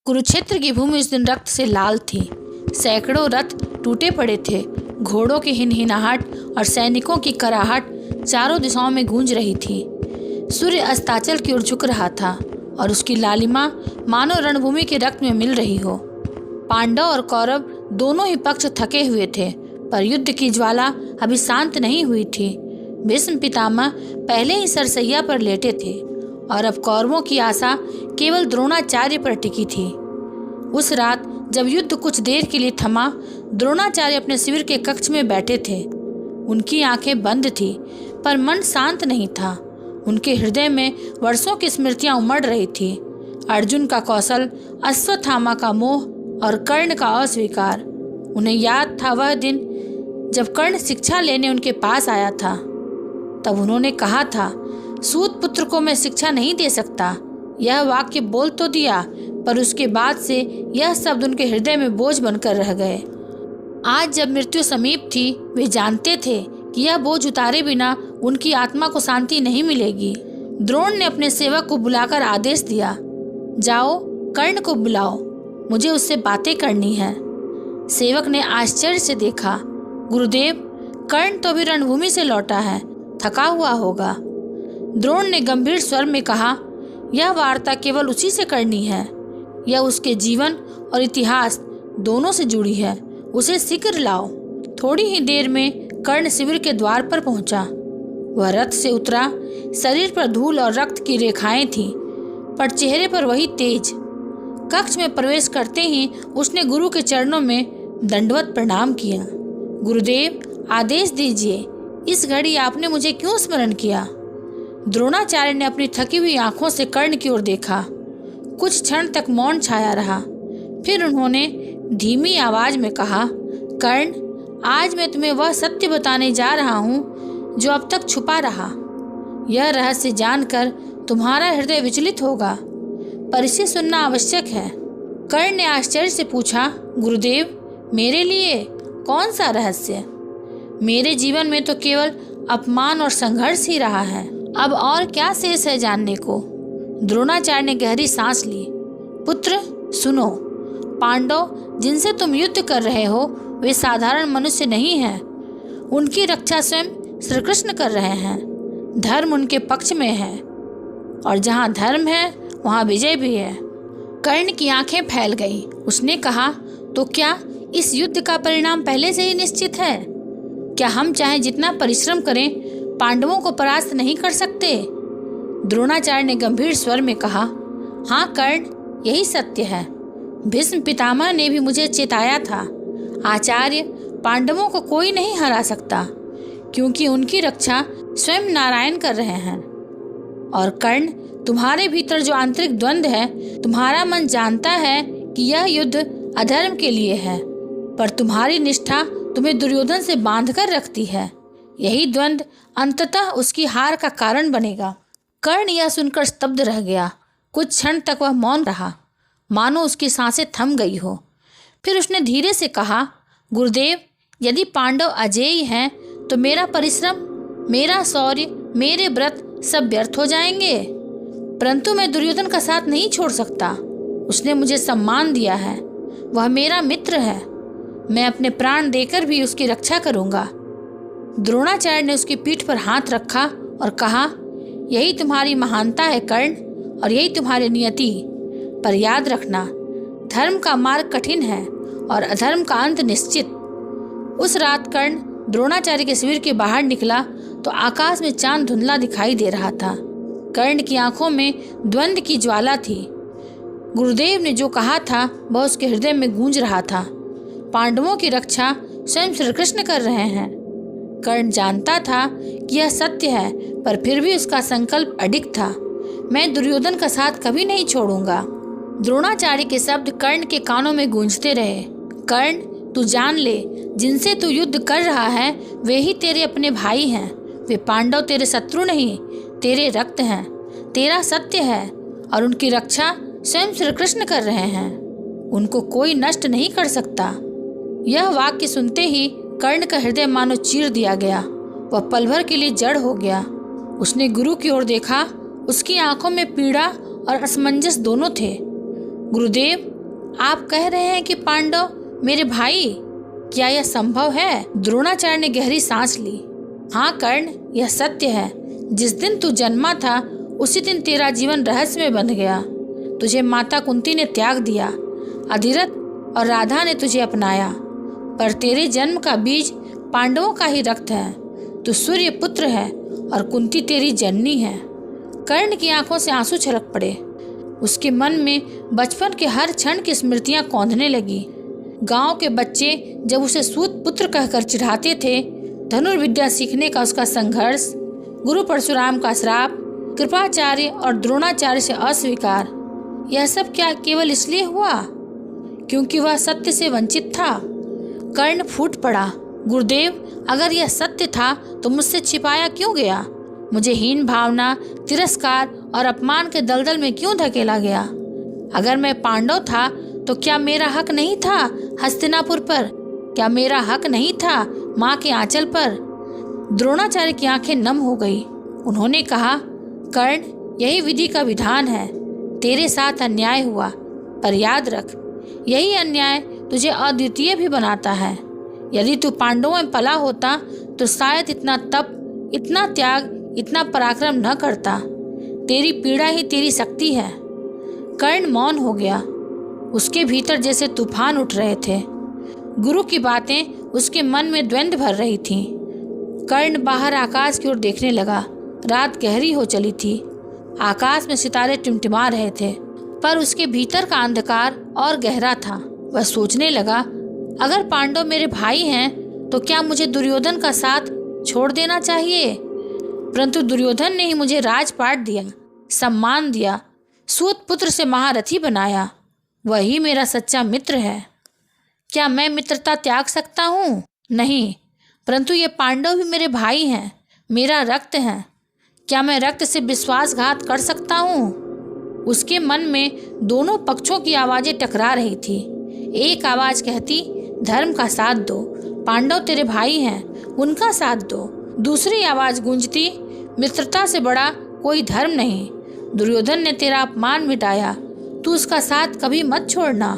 कुरुक्षेत्र की भूमि उस दिन रक्त से लाल थी। सैकड़ों रथ टूटे पड़े थे। घोड़ों की हिनहिनाहट और सैनिकों की कराहट चारों दिशाओं में गूंज रही थी। सूर्य अस्ताचल की ओर झुक रहा था और उसकी लालिमा मानो रणभूमि के रक्त में मिल रही हो। पांडव और कौरव दोनों ही पक्ष थके हुए थे, पर युद्ध की ज्वाला अभी शांत नहीं हुई थी। भीष्म पितामह पहले ही सरसैया पर लेटे थे और अब कौरवों की आशा केवल द्रोणाचार्य पर टिकी थी। उस रात जब युद्ध कुछ देर के लिए थमा, द्रोणाचार्य अपने शिविर के कक्ष में बैठे थे। उनकी आंखें बंद थी, पर मन शांत नहीं था। उनके हृदय में वर्षों की स्मृतियां उमड़ रही थी। अर्जुन का कौशल, अश्वत्थामा का मोह और कर्ण का अस्वीकार। उन्हें याद था वह दिन जब कर्ण शिक्षा लेने उनके पास आया था। तब उन्होंने कहा था, सूत पुत्र को मैं शिक्षा नहीं दे सकता। यह वाक्य बोल तो दिया, पर उसके बाद से यह शब्द उनके हृदय में बोझ बनकर रह गए। आज जब मृत्यु समीप थी, वे जानते थे कि यह बोझ उतारे बिना उनकी आत्मा को शांति नहीं मिलेगी। द्रोण ने अपने सेवक को बुलाकर आदेश दिया, जाओ कर्ण को बुलाओ, मुझे उससे बातें करनी है। सेवक ने आश्चर्य से देखा, गुरुदेव, कर्ण तो भी रणभूमि से लौटा है, थका हुआ होगा। द्रोण ने गंभीर स्वर में कहा, यह वार्ता केवल उसी से करनी है। यह उसके जीवन और इतिहास दोनों से जुड़ी है। उसे शीघ्र लाओ। थोड़ी ही देर में कर्ण शिविर के द्वार पर पहुंचा। वह रथ से उतरा। शरीर पर धूल और रक्त की रेखाएं थीं, पर चेहरे पर वही तेज। कक्ष में प्रवेश करते ही उसने गुरु के चरणों में दंडवत प्रणाम किया। गुरुदेव, आदेश दीजिए, इस घड़ी आपने मुझे क्यों स्मरण किया? द्रोणाचार्य ने अपनी थकी हुई आंखों से कर्ण की ओर देखा। कुछ क्षण तक मौन छाया रहा। फिर उन्होंने धीमी आवाज में कहा, कर्ण, आज मैं तुम्हें वह सत्य बताने जा रहा हूँ जो अब तक छुपा रहा। यह रहस्य जानकर तुम्हारा हृदय विचलित होगा, पर इसे सुनना आवश्यक है। कर्ण ने आश्चर्य से पूछा, गुरुदेव, मेरे लिए कौन सा रहस्य? मेरे जीवन में तो केवल अपमान और संघर्ष ही रहा है। अब और क्या शेष है जानने को? द्रोणाचार्य ने गहरी सांस ली। पुत्र, सुनो, पांडव जिनसे तुम युद्ध कर रहे हो वे साधारण मनुष्य नहीं हैं। उनकी रक्षा स्वयं श्री कृष्ण कर रहे हैं। धर्म उनके पक्ष में है, और जहाँ धर्म है वहाँ विजय भी है। कर्ण की आंखें फैल गई। उसने कहा, तो क्या इस युद्ध का परिणाम पहले से ही निश्चित है? क्या हम चाहे जितना परिश्रम करें, पांडवों को परास्त नहीं कर सकते? द्रोणाचार्य ने गंभीर स्वर में कहा, हाँ कर्ण, यही सत्य है। भीष्म पितामह ने भी मुझे चेताया था, आचार्य, पांडवों को कोई नहीं हरा सकता, क्योंकि उनकी रक्षा स्वयं नारायण कर रहे हैं। और कर्ण, तुम्हारे भीतर जो आंतरिक द्वंद्व है, तुम्हारा मन जानता है कि यह युद्ध अधर्म के लिए है, पर तुम्हारी निष्ठा तुम्हें दुर्योधन से बांध कर रखती है। यही द्वंद्व अंततः उसकी हार का कारण बनेगा। कर्ण यह सुनकर स्तब्ध रह गया। कुछ क्षण तक वह मौन रहा, मानो उसकी सांसें थम गई हो। फिर उसने धीरे से कहा, गुरुदेव, यदि पांडव अजेय हैं तो मेरा परिश्रम, मेरा शौर्य, मेरे व्रत सब व्यर्थ हो जाएंगे। परंतु मैं दुर्योधन का साथ नहीं छोड़ सकता। उसने मुझे सम्मान दिया है, वह मेरा मित्र है। मैं अपने प्राण देकर भी उसकी रक्षा करूंगा। द्रोणाचार्य ने उसकी पीठ पर हाथ रखा और कहा, यही तुम्हारी महानता है कर्ण, और यही तुम्हारी नियति। पर याद रखना, धर्म का मार्ग कठिन है और अधर्म का अंत निश्चित। उस रात कर्ण द्रोणाचार्य के शिविर के बाहर निकला तो आकाश में चांद धुंधला दिखाई दे रहा था। कर्ण की आंखों में द्वंद्व की ज्वाला थी। गुरुदेव ने जो कहा था वह उसके हृदय में गूंज रहा था। पांडवों की रक्षा स्वयं श्री कृष्ण कर रहे हैं। कर्ण जानता था कि यह सत्य है, पर फिर भी उसका संकल्प अडिग था। मैं दुर्योधन का साथ कभी नहीं छोड़ूंगा। द्रोणाचार्य के शब्द कर्ण के कानों में गूंजते रहे। कर्ण, तू जान ले, जिनसे तू युद्ध कर रहा है वे ही तेरे अपने भाई हैं। वे पांडव तेरे शत्रु नहीं, तेरे रक्त हैं। तेरा सत्य है और उनकी रक्षा स्वयं श्री कृष्ण कर रहे हैं। उनको कोई नष्ट नहीं कर सकता। यह वाक्य सुनते ही कर्ण का हृदय मानो चीर दिया गया। वह पल भर के लिए जड़ हो गया। उसने गुरु की ओर देखा। उसकी आंखों में पीड़ा और असमंजस दोनों थे। गुरुदेव, आप कह रहे हैं कि पांडव मेरे भाई? क्या यह संभव है? द्रोणाचार्य ने गहरी सांस ली। हाँ कर्ण, यह सत्य है। जिस दिन तू जन्मा था उसी दिन तेरा जीवन रहस्य में बंध गया। तुझे माता कुंती ने त्याग दिया, अधिरथ और राधा ने तुझे अपनाया, पर तेरे जन्म का बीज पांडवों का ही रक्त है। तू सूर्य पुत्र है और कुंती तेरी जननी है। कर्ण की आंखों से आंसू छलक पड़े। उसके मन में बचपन के हर क्षण की स्मृतियां कौंधने लगी। गांव के बच्चे जब उसे सूत पुत्र कहकर चिढ़ाते थे, धनुर्विद्या सीखने का उसका संघर्ष, गुरु परशुराम का श्राप, कृपाचार्य और द्रोणाचार्य से अस्वीकार, यह सब क्या केवल इसलिए हुआ क्योंकि वह सत्य से वंचित था? कर्ण फूट पड़ा। गुरुदेव, अगर यह सत्य था तो मुझसे छिपाया क्यों गया? मुझे हीन भावना, तिरस्कार और अपमान के दलदल में क्यों धकेला गया? अगर मैं पांडव था तो क्या मेरा हक नहीं था हस्तिनापुर पर? क्या मेरा हक नहीं था माँ के आंचल पर? द्रोणाचार्य की आंखें नम हो गई। उन्होंने कहा, कर्ण, यही विधि का विधान है। तेरे साथ अन्याय हुआ, पर याद रख, यही अन्याय तुझे अद्वितीय भी बनाता है। यदि तू पांडवों में पला होता तो शायद इतना तप, इतना त्याग, इतना पराक्रम न करता। तेरी पीड़ा ही तेरी शक्ति है। कर्ण मौन हो गया। उसके भीतर जैसे तूफान उठ रहे थे। गुरु की बातें उसके मन में द्वंद्व भर रही थीं। कर्ण बाहर आकाश की ओर देखने लगा। रात गहरी हो चली थी। आकाश में सितारे टिमटिमा रहे थे, पर उसके भीतर का अंधकार और गहरा था। वह सोचने लगा, अगर पांडव मेरे भाई हैं तो क्या मुझे दुर्योधन का साथ छोड़ देना चाहिए? परंतु दुर्योधन ने ही मुझे राजपाट दिया, सम्मान दिया, सूत पुत्र से महारथी बनाया। वही मेरा सच्चा मित्र है। क्या मैं मित्रता त्याग सकता हूँ? नहीं। परंतु ये पांडव भी मेरे भाई हैं, मेरा रक्त हैं। क्या मैं रक्त से विश्वासघात कर सकता हूँ? उसके मन में दोनों पक्षों की आवाज़ें टकरा रही थी। एक आवाज़ कहती, धर्म का साथ दो, पांडव तेरे भाई हैं, उनका साथ दो। दूसरी आवाज़ गूंजती, मित्रता से बड़ा कोई धर्म नहीं। दुर्योधन ने तेरा अपमान मिटाया, तू उसका साथ कभी मत छोड़ना।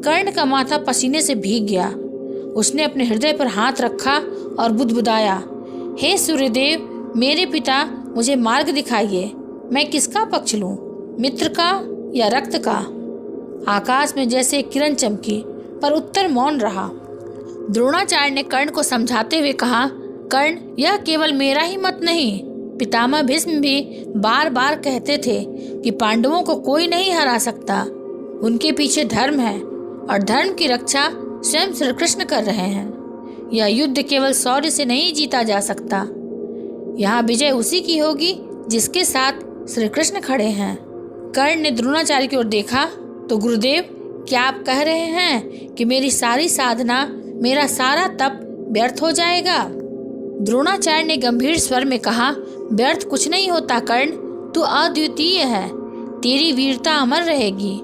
कर्ण का माथा पसीने से भीग गया। उसने अपने हृदय पर हाथ रखा और बुदबुदाया, हे सूर्यदेव, मेरे पिता, मुझे मार्ग दिखाइए। मैं किसका पक्ष लूं, मित्र का या रक्त का? आकाश में जैसे एक किरण चमकी, पर उत्तर मौन रहा। द्रोणाचार्य ने कर्ण को समझाते हुए कहा, कर्ण, यह केवल मेरा ही मत नहीं, पितामह भीष्म भी बार बार कहते थे कि पांडवों को कोई नहीं हरा सकता। उनके पीछे धर्म है और धर्म की रक्षा स्वयं श्री कृष्ण कर रहे हैं। यह युद्ध केवल शौर्य से नहीं जीता जा सकता। यहाँ विजय उसी की होगी जिसके साथ श्री कृष्ण खड़े हैं। कर्ण ने द्रोणाचार्य की ओर देखा तो, गुरुदेव, क्या आप कह रहे हैं कि मेरी सारी साधना, मेरा सारा तप व्यर्थ हो जाएगा? द्रोणाचार्य ने गंभीर स्वर में कहा, व्यर्थ कुछ नहीं होता कर्ण, तू अद्वितीय है, तेरी वीरता अमर रहेगी।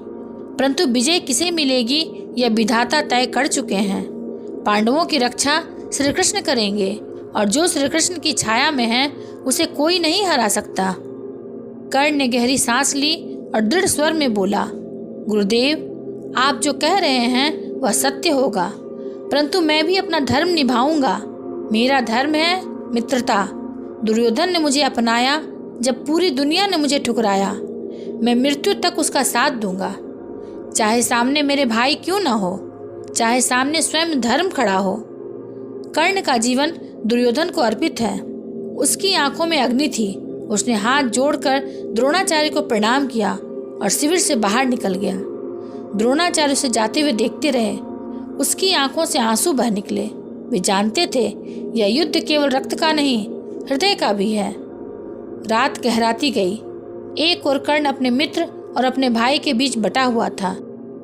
परंतु विजय किसे मिलेगी यह विधाता तय कर चुके हैं। पांडवों की रक्षा श्री कृष्ण करेंगे और जो श्री कृष्ण की छाया में है उसे कोई नहीं हरा सकता। कर्ण ने गहरी सांस ली और दृढ़ स्वर में बोला, गुरुदेव, आप जो कह रहे हैं वह सत्य होगा, परंतु मैं भी अपना धर्म निभाऊंगा। मेरा धर्म है मित्रता। दुर्योधन ने मुझे अपनाया जब पूरी दुनिया ने मुझे ठुकराया। मैं मृत्यु तक उसका साथ दूंगा, चाहे सामने मेरे भाई क्यों न हो, चाहे सामने स्वयं धर्म खड़ा हो। कर्ण का जीवन दुर्योधन को अर्पित है। उसकी आंखों में अग्नि थी। उसने हाथ जोड़कर द्रोणाचार्य को प्रणाम किया और शिविर से बाहर निकल गया। द्रोणाचार्य उसे जाते हुए देखते रहे। उसकी आंखों से आंसू बह निकले। वे जानते थे यह युद्ध केवल रक्त का नहीं, हृदय का भी है। रात गहराती गई। एक ओर कर्ण अपने मित्र और अपने भाई के बीच बटा हुआ था,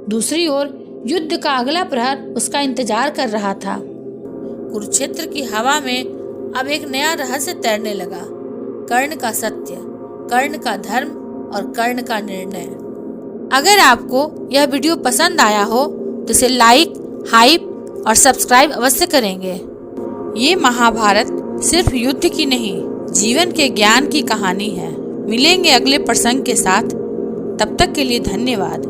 दूसरी ओर युद्ध का अगला प्रहर उसका इंतजार कर रहा था। कुरुक्षेत्र की हवा में अब एक नया रहस्य तैरने लगा। कर्ण का सत्य, कर्ण का धर्म और कर्ण का निर्णय। अगर आपको यह वीडियो पसंद आया हो तो इसे लाइक, हाइप और सब्सक्राइब अवश्य करेंगे। ये महाभारत सिर्फ युद्ध की नहीं, जीवन के ज्ञान की कहानी है। मिलेंगे अगले प्रसंग के साथ, तब तक के लिए धन्यवाद।